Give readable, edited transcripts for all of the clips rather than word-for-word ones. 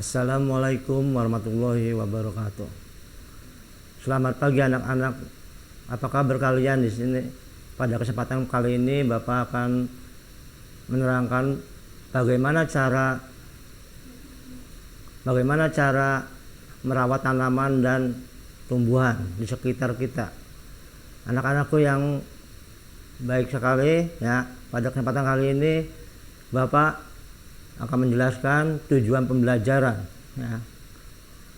Assalamualaikum warahmatullahi wabarakatuh. Selamat pagi anak-anak. Apa kabar kalian di sini? Pada kesempatan kali ini Bapak akan menerangkan bagaimana cara merawat tanaman dan tumbuhan di sekitar kita. Anak-anakku yang baik sekali ya, pada kesempatan kali ini Bapak akan menjelaskan tujuan pembelajaran ya.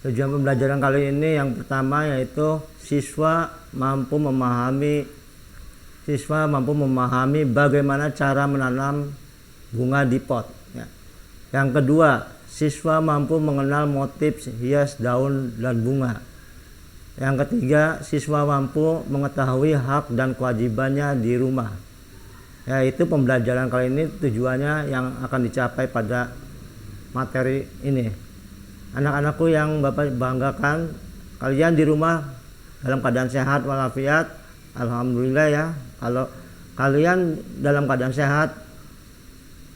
Tujuan pembelajaran kali ini yang pertama yaitu siswa mampu memahami bagaimana cara menanam bunga di pot ya. Yang kedua, siswa mampu mengenal motif hias daun dan bunga. Yang ketiga, siswa mampu mengetahui hak dan kewajibannya di rumah. Ya, itu pembelajaran kali ini tujuannya yang akan dicapai pada materi ini. Anak-anakku yang Bapak banggakan, kalian di rumah dalam keadaan sehat walafiat, alhamdulillah ya. Kalau kalian dalam keadaan sehat,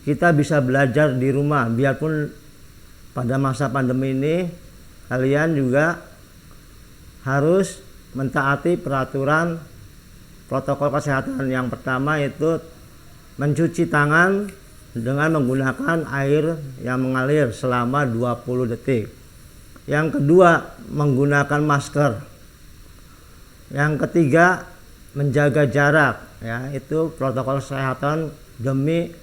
kita bisa belajar di rumah. Biarpun pada masa pandemi ini kalian juga harus mentaati peraturan protokol kesehatan. Yang pertama yaitu mencuci tangan dengan menggunakan air yang mengalir selama 20 detik. Yang kedua, menggunakan masker. Yang ketiga, menjaga jarak ya, itu protokol kesehatan demi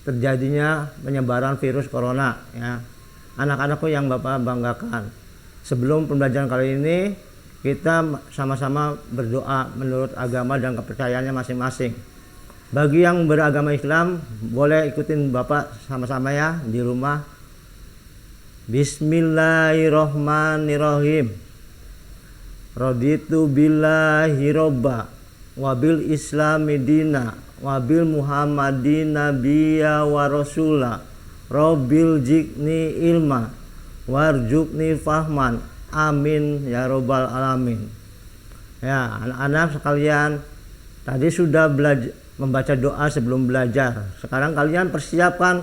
terjadinya penyebaran virus corona ya. Anak-anakku yang Bapak banggakan, sebelum pembelajaran kali ini kita sama-sama berdoa menurut agama dan kepercayaannya masing-masing. Bagi yang beragama Islam boleh ikutin Bapak sama-sama ya di rumah. Bismillahirrohmanirrohim. Raditu billahi robba wabil islami dina wabil muhammadin nabiyya wa rasula robbil jikni ilma warjukni fahman. Amin ya robbal alamin. Ya, anak-anak sekalian, tadi sudah membaca doa sebelum belajar. Sekarang kalian persiapkan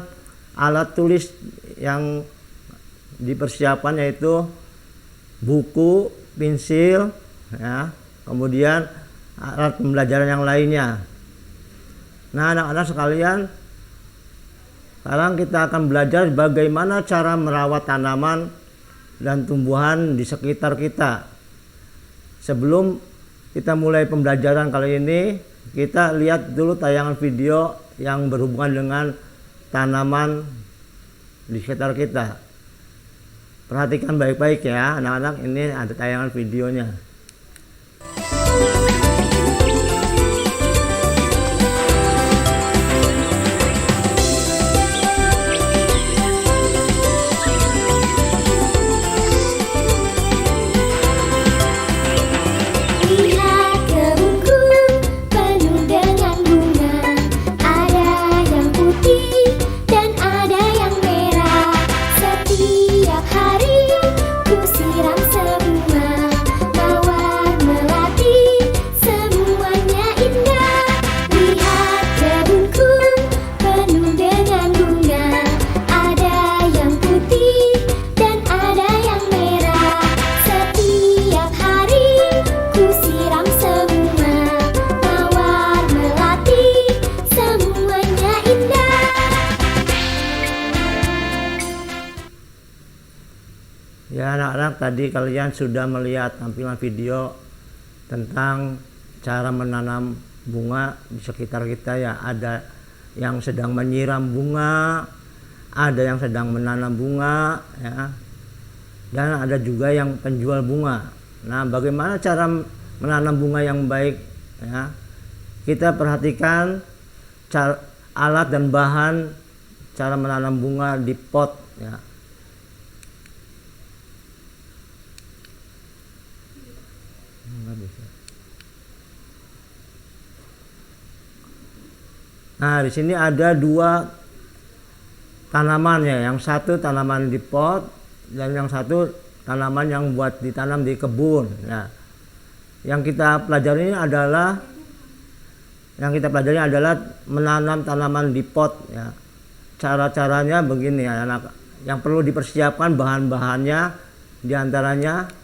alat tulis yang dipersiapkan, yaitu buku, pensil ya, kemudian alat pembelajaran yang lainnya. Nah, anak-anak sekalian, sekarang kita akan belajar bagaimana cara merawat tanaman dan tumbuhan di sekitar kita. Sebelum kita mulai pembelajaran kali ini, kita lihat dulu tayangan video yang berhubungan dengan tanaman di sekitar kita. Perhatikan baik-baik ya anak-anak, ini ada tayangan videonya. Ya anak-anak, tadi kalian sudah melihat tampilan video tentang cara menanam bunga di sekitar kita ya. Ada yang sedang menyiram bunga, ada yang sedang menanam bunga ya, dan ada juga yang penjual bunga. Nah, bagaimana cara menanam bunga yang baik ya? Kita perhatikan alat dan bahan cara menanam bunga di pot ya. Nah, di sini ada dua tanaman ya, yang satu tanaman di pot dan yang satu tanaman yang buat ditanam di kebun. Nah, yang kita pelajari adalah menanam tanaman di pot ya. cara-caranya begini ya anak. Yang perlu dipersiapkan bahan-bahannya diantaranya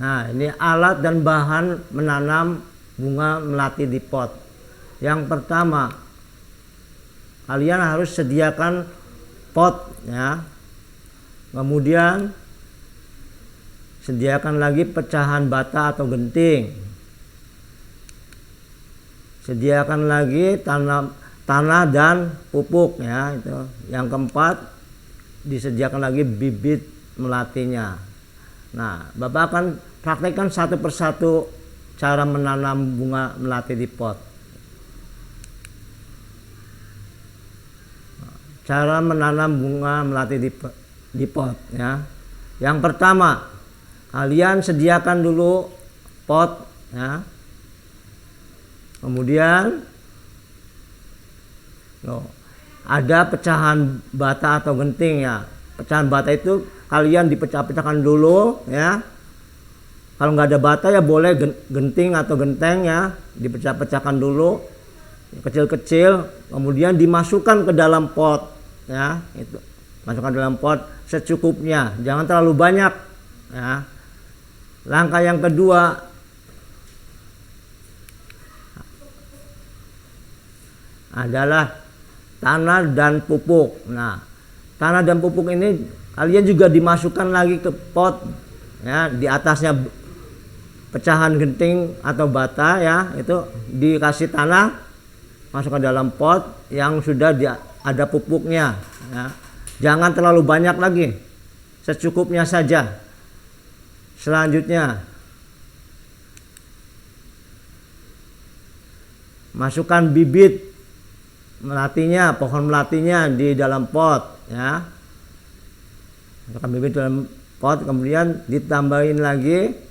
nah ini alat dan bahan menanam bunga melati di pot. Yang pertama, kalian harus sediakan pot ya. Kemudian sediakan lagi pecahan bata atau genting. Sediakan lagi tanah dan pupuk ya itu. Yang keempat, disediakan lagi bibit melatinya. Nah, Bapak akan praktekkan satu persatu cara menanam bunga melati di pot. Cara menanam bunga melati di pot ya. Yang pertama, kalian sediakan dulu pot ya. Kemudian ada pecahan bata atau genting ya. Pecahan bata itu kalian dipecah-pecahkan dulu ya. Kalau nggak ada bata ya boleh genting atau genteng ya, dipecah-pecahkan dulu kecil-kecil, kemudian dimasukkan ke dalam pot ya. Itu masukkan dalam pot secukupnya, jangan terlalu banyak ya. Langkah yang kedua, adalah tanah dan pupuk. Nah, tanah dan pupuk ini kalian juga dimasukkan lagi ke pot ya, di atasnya pecahan genting atau bata ya, itu dikasih tanah, masukkan dalam pot yang sudah ada pupuknya ya. Jangan terlalu banyak lagi, secukupnya saja. Selanjutnya masukkan bibit melatinya, pohon melatinya di dalam pot ya. Masukkan bibit dalam pot, kemudian ditambahin lagi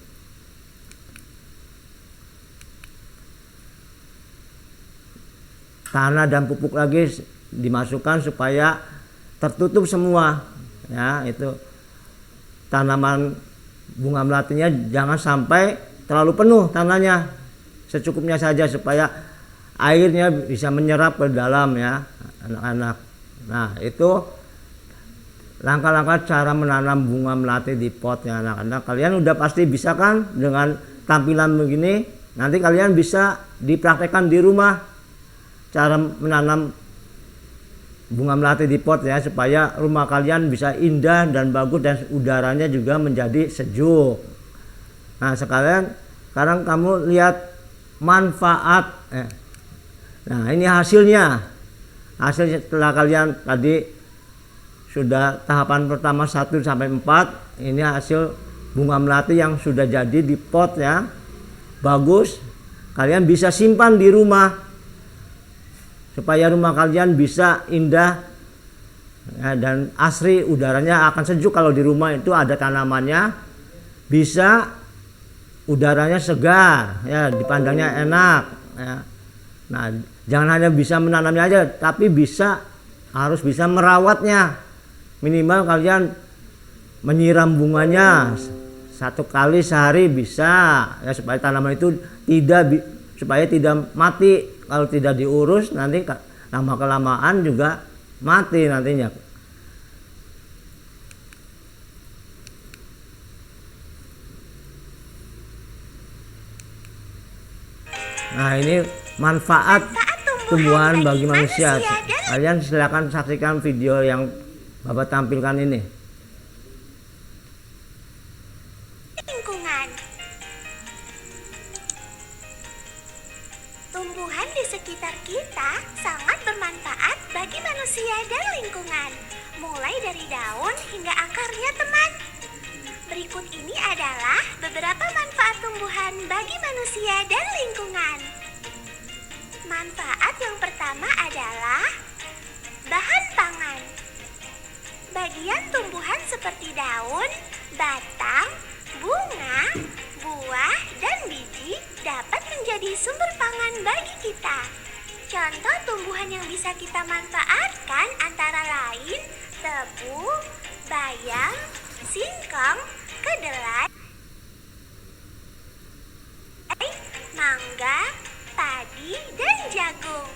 tanah dan pupuk lagi, dimasukkan supaya tertutup semua ya. Itu tanaman bunga melatinya jangan sampai terlalu penuh tanahnya, secukupnya saja supaya airnya bisa menyerap ke dalam ya anak-anak. Nah, itu langkah-langkah cara menanam bunga melati di pot ya anak-anak. Kalian udah pasti bisa kan dengan tampilan begini. Nanti kalian bisa dipraktekkan di rumah cara menanam bunga melati di pot ya, supaya rumah kalian bisa indah dan bagus dan udaranya juga menjadi sejuk. Nah, sekarang kamu lihat manfaat. Nah, ini hasilnya. Hasil setelah kalian tadi sudah tahapan pertama 1 sampai 4, ini hasil bunga melati yang sudah jadi di pot ya. Bagus. Kalian bisa simpan di rumah supaya rumah kalian bisa indah ya, dan asri, udaranya akan sejuk. Kalau di rumah itu ada tanamannya, bisa udaranya segar ya, dipandangnya enak ya. Nah, jangan hanya bisa menanamnya aja, tapi harus bisa merawatnya. Minimal kalian menyiram bunganya 1 kali sehari bisa ya, supaya tanaman itu supaya tidak mati. Kalau tidak diurus nanti lama kelamaan juga mati nantinya. Nah, ini manfaat tumbuhan bagi manusia. Kalian silakan saksikan video yang Bapak tampilkan ini. Lingkungan. Tumbuhan di sekitar kita sangat bermanfaat bagi manusia dan lingkungan, mulai dari daun hingga akarnya, teman. Berikut ini adalah beberapa manfaat tumbuhan bagi manusia dan lingkungan. Manfaat yang pertama adalah bahan pangan. Bagian tumbuhan seperti daun, batang, bunga, buah, dan biji dapat menjadi sumber pangan bagi kita. Contoh tumbuhan yang bisa kita manfaatkan antara lain tebu, bayam, singkong, kedelai, mangga, padi, dan jagung.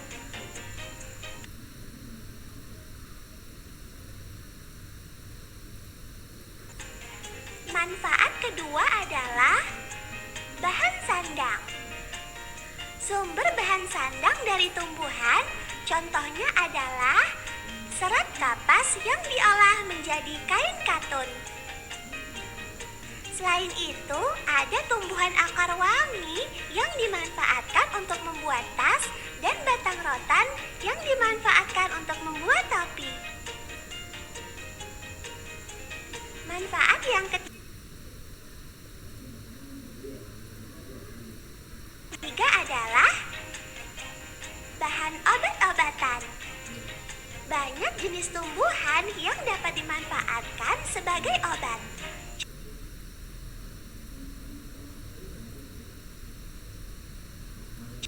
Manfaat kedua adalah bahan sandang. Sumber bahan sandang dari tumbuhan contohnya adalah serat kapas yang diolah menjadi kain katun. Selain itu, ada tumbuhan akar wangi yang dimanfaatkan untuk membuat tas dan batang rotan yang dimanfaatkan untuk membuat topi. Manfaat yang ketiga adalah bahan obat-obatan. Banyak jenis tumbuhan yang dapat dimanfaatkan sebagai obat.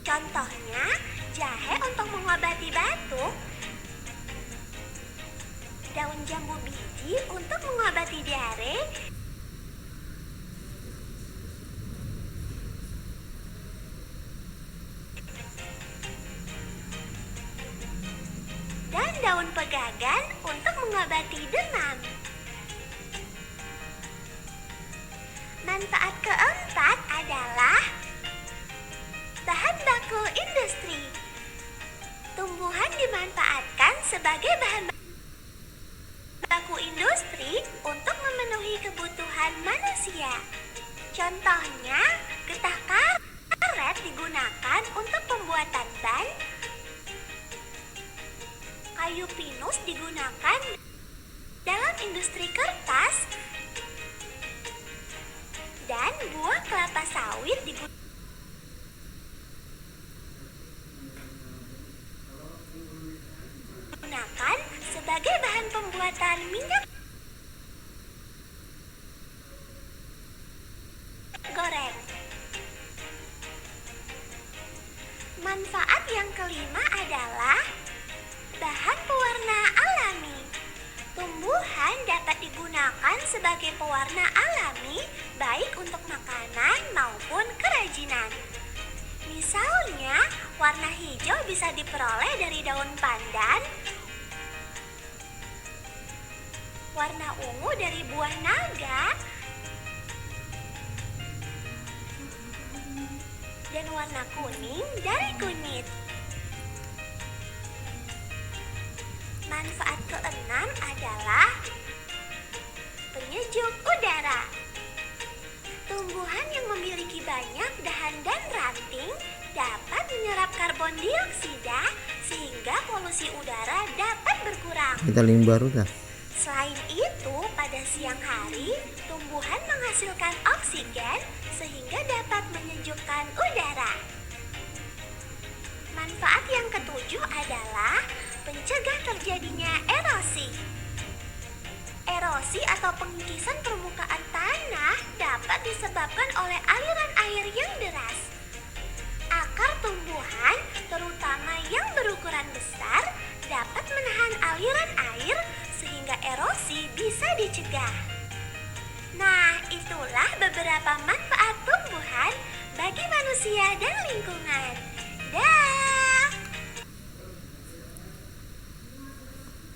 Contohnya, jahe untuk mengobati batuk, daun jambu biji untuk mengobati diare, dan daun pegagan untuk mengobati demam. Manfaat keempat adalah bahan baku industri. Tumbuhan dimanfaatkan sebagai bahan baku industri untuk memenuhi kebutuhan manusia. Contohnya, getah karet digunakan untuk pembuatan ban, kayu pinus digunakan dalam industri kertas, dan buah kelapa sawit digunakan sebagai bahan pembuatan minyak goreng. Manfaat yang kelima adalah bahan pewarna alami. Tumbuhan dapat digunakan sebagai pewarna alami baik untuk makanan maupun kerajinan. Misalnya, warna hijau bisa diperoleh dari daun pandan, warna ungu dari buah naga, dan warna kuning dari kunyit. Manfaat keenam adalah penyejuk udara. Tumbuhan yang memiliki banyak dahan dan ranting dapat menyerap karbon dioksida sehingga polusi udara dapat berkurang. Kita link baru dah. Selain itu, pada siang hari, tumbuhan menghasilkan oksigen sehingga dapat menyejukkan udara. Manfaat yang ketujuh adalah pencegah terjadinya erosi. Erosi atau pengikisan permukaan tanah dapat disebabkan oleh aliran air yang deras. Akar tumbuhan, terutama yang berukuran besar, dapat menahan aliran air sehingga erosi bisa dicegah. Nah, itulah beberapa manfaat tumbuhan bagi manusia dan lingkungan. Dah.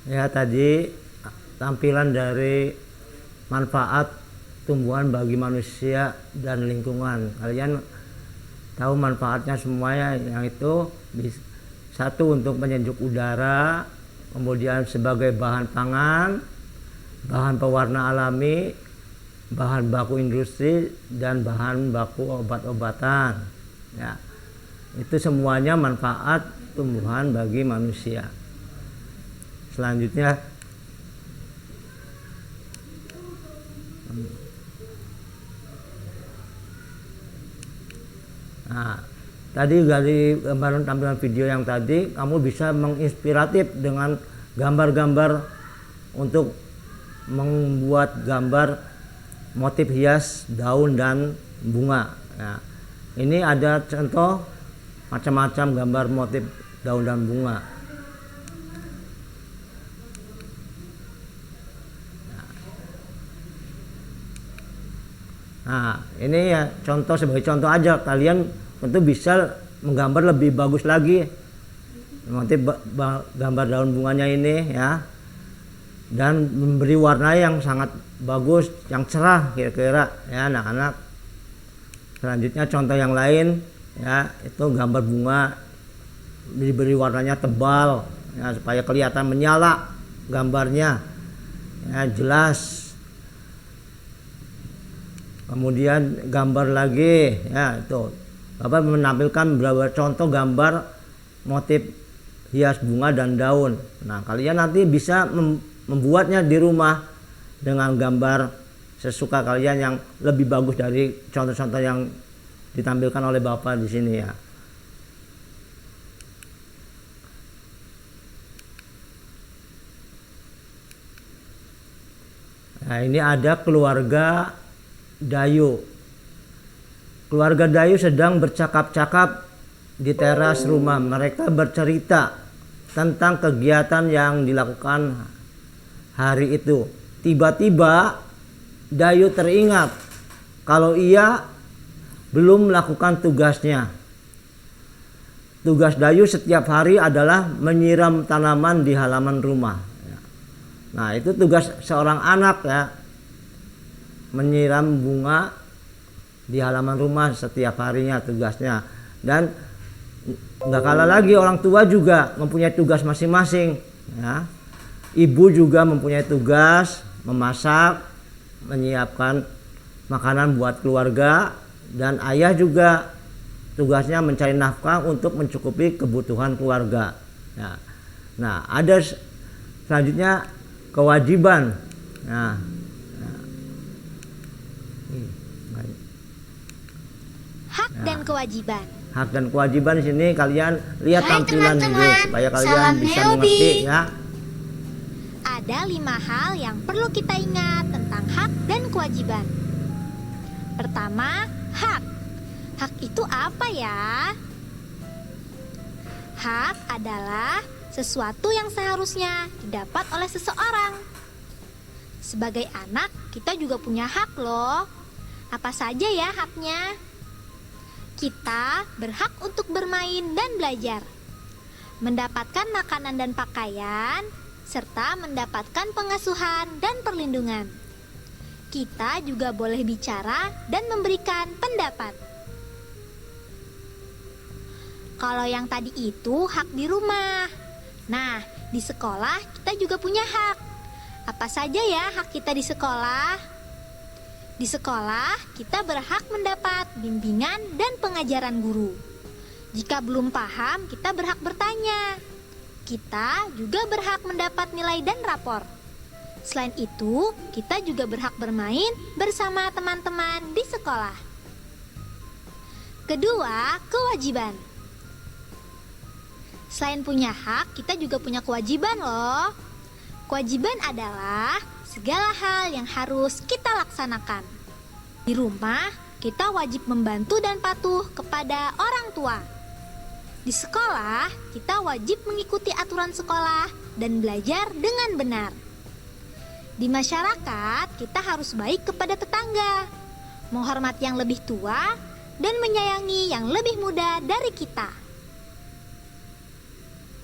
Ya, tadi tampilan dari manfaat tumbuhan bagi manusia dan lingkungan. Kalian tahu manfaatnya semuanya, yang itu satu untuk menyejuk udara, kemudian sebagai bahan pangan, bahan pewarna alami, bahan baku industri, dan bahan baku obat-obatan. Ya, itu semuanya manfaat tumbuhan bagi manusia. Selanjutnya, nah, tadi dari gambaran tampilan video yang tadi, kamu bisa menginspiratif dengan gambar-gambar untuk membuat gambar motif hias daun dan bunga. Nah, ini ada contoh macam-macam gambar motif daun dan bunga. Nah, ini ya contoh, sebagai contoh aja, kalian tentu bisa menggambar lebih bagus lagi. Nanti gambar daun bunganya ini ya, dan memberi warna yang sangat bagus, yang cerah kira-kira ya anak-anak. Selanjutnya contoh yang lain ya, itu gambar bunga diberi warnanya tebal ya, supaya kelihatan menyala gambarnya ya, jelas. Kemudian gambar lagi ya, itu Bapak menampilkan beberapa contoh gambar motif hias bunga dan daun. Nah, kalian nanti bisa membuatnya di rumah dengan gambar sesuka kalian yang lebih bagus dari contoh-contoh yang ditampilkan oleh Bapak di sini ya. Nah, ini ada keluarga Dayu. Keluarga Dayu sedang bercakap-cakap di teras rumah. Mereka bercerita tentang kegiatan yang dilakukan hari itu. Tiba-tiba Dayu teringat kalau ia belum melakukan tugasnya. Tugas Dayu setiap hari adalah menyiram tanaman di halaman rumah. Nah, itu tugas seorang anak ya, menyiram bunga di halaman rumah setiap harinya tugasnya. Dan nggak kalah lagi orang tua juga mempunyai tugas masing-masing ya. Ibu juga mempunyai tugas memasak, menyiapkan makanan buat keluarga, dan ayah juga tugasnya mencari nafkah untuk mencukupi kebutuhan keluarga ya. Nah, ada selanjutnya kewajiban. Nah, hak dan kewajiban. Hak dan kewajiban di sini kalian lihat Hai tampilan dulu teman-teman, supaya kalian salam bisa Neobi. mengerti ya. Ada 5 hal yang perlu kita ingat tentang hak dan kewajiban. Pertama, hak. Hak itu apa ya? Hak adalah sesuatu yang seharusnya didapat oleh seseorang. Sebagai anak, kita juga punya hak loh. Apa saja ya haknya? Kita berhak untuk bermain dan belajar, mendapatkan makanan dan pakaian, serta mendapatkan pengasuhan dan perlindungan. Kita juga boleh bicara dan memberikan pendapat. Kalau yang tadi itu hak di rumah. Nah, di sekolah kita juga punya hak. Apa saja ya hak kita di sekolah? Di sekolah, kita berhak mendapat bimbingan dan pengajaran guru. Jika belum paham, kita berhak bertanya. Kita juga berhak mendapat nilai dan rapor. Selain itu, kita juga berhak bermain bersama teman-teman di sekolah. Kedua, kewajiban. Selain punya hak, kita juga punya kewajiban loh. Kewajiban adalah segala hal yang harus kita laksanakan. Di rumah, kita wajib membantu dan patuh kepada orang tua. Di sekolah, kita wajib mengikuti aturan sekolah dan belajar dengan benar. Di masyarakat, kita harus baik kepada tetangga, menghormati yang lebih tua, dan menyayangi yang lebih muda dari kita.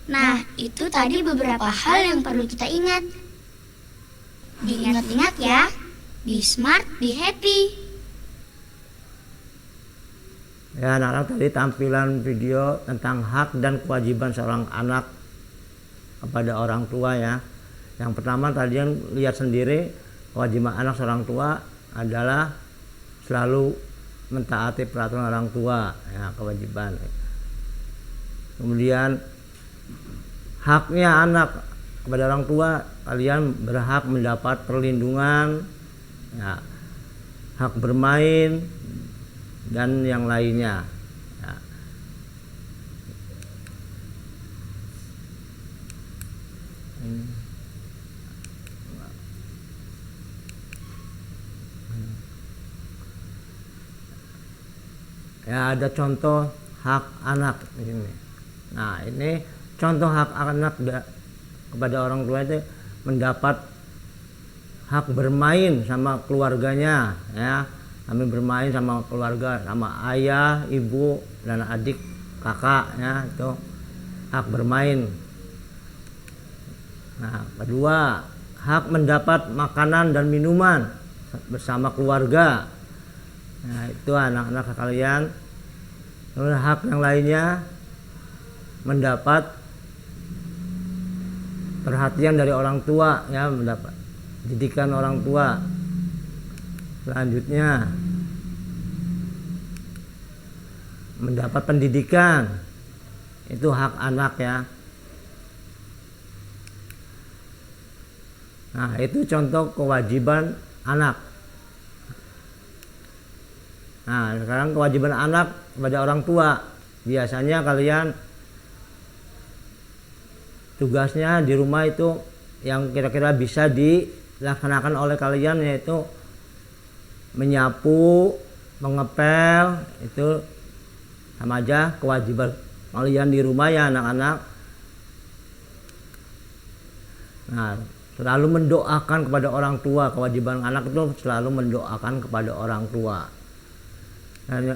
Nah, itu tadi beberapa hal yang perlu kita ingat. Diingat-ingat ya. Be smart, be happy. Ya, anak-anak tadi tampilan video tentang hak dan kewajiban seorang anak kepada orang tua ya. Yang pertama tadi yang lihat sendiri, kewajiban anak seorang tua adalah selalu mentaati peraturan orang tua ya, kewajiban. Kemudian haknya anak kepada orang tua, kalian berhak mendapat perlindungan ya, hak bermain dan yang lainnya ya. Ya, ada contoh hak anak di sini. Nah, ini contoh hak anak kepada orang tua itu mendapat hak bermain sama keluarganya ya, Kami bermain sama keluarga, sama ayah, ibu, dan adik, kakak, ya, itu hak bermain. Nah, kedua, hak mendapat makanan dan minuman bersama keluarga. Nah, itu anak-anak kalian. Kemudian hak yang lainnya mendapat perhatian dari orang tua, ya, mendapat didikan orang tua. Selanjutnya mendapat pendidikan, itu hak anak, ya. Nah, itu contoh kewajiban anak. Nah, sekarang kewajiban anak kepada orang tua. Biasanya kalian tugasnya di rumah itu yang kira-kira bisa dilaksanakan oleh kalian, yaitu menyapu, mengepel, itu sama aja kewajiban kalian di rumah, ya anak-anak. Nah, selalu mendoakan kepada orang tua. Kewajiban anak itu selalu mendoakan kepada orang tua. Dan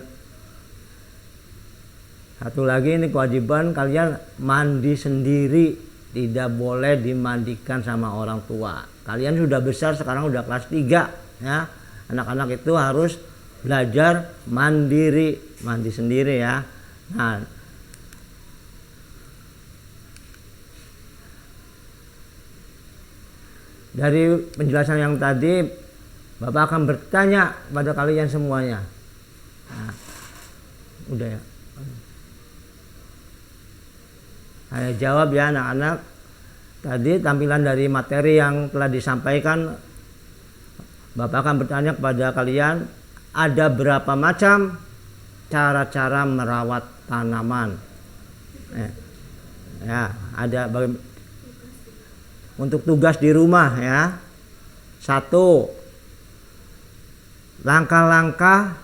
satu lagi, ini kewajiban kalian mandi sendiri, tidak boleh dimandikan sama orang tua. Kalian sudah besar, sekarang udah kelas 3, ya. Anak-anak itu harus belajar mandiri, mandi sendiri, ya. Nah, dari penjelasan yang tadi, Bapak akan bertanya pada kalian semuanya. Nah, udah, ya. Saya jawab, ya anak-anak. Tadi tampilan dari materi yang telah disampaikan, Bapak akan bertanya kepada kalian, ada berapa macam cara-cara merawat tanaman? Ya, ada untuk tugas di rumah, ya. 1. Langkah-langkah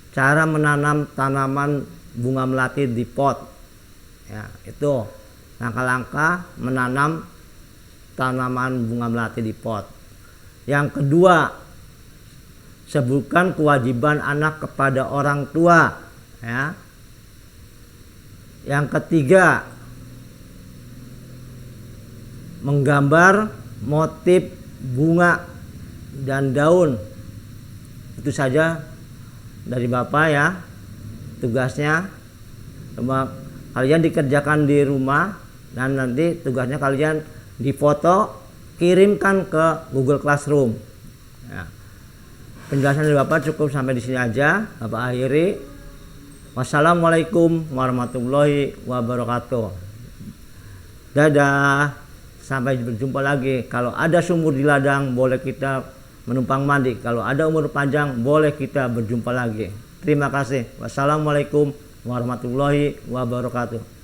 cara menanam tanaman bunga melati di pot. Ya, itu langkah-langkah menanam tanaman bunga melati di pot. Yang kedua, sebutkan kewajiban anak kepada orang tua, ya. Yang ketiga, menggambar motif bunga dan daun. Itu saja dari Bapak, ya, tugasnya. Coba kalian dikerjakan di rumah, dan nanti tugasnya kalian difoto, kirimkan ke Google Classroom, ya. Penjelasan dari Bapak cukup sampai di sini aja. Bapak akhiri. Wassalamualaikum warahmatullahi wabarakatuh. Dadah. Sampai berjumpa lagi. Kalau ada sumur di ladang, boleh kita menumpang mandi. Kalau ada umur panjang, boleh kita berjumpa lagi. Terima kasih. Wassalamualaikum warahmatullahi wabarakatuh.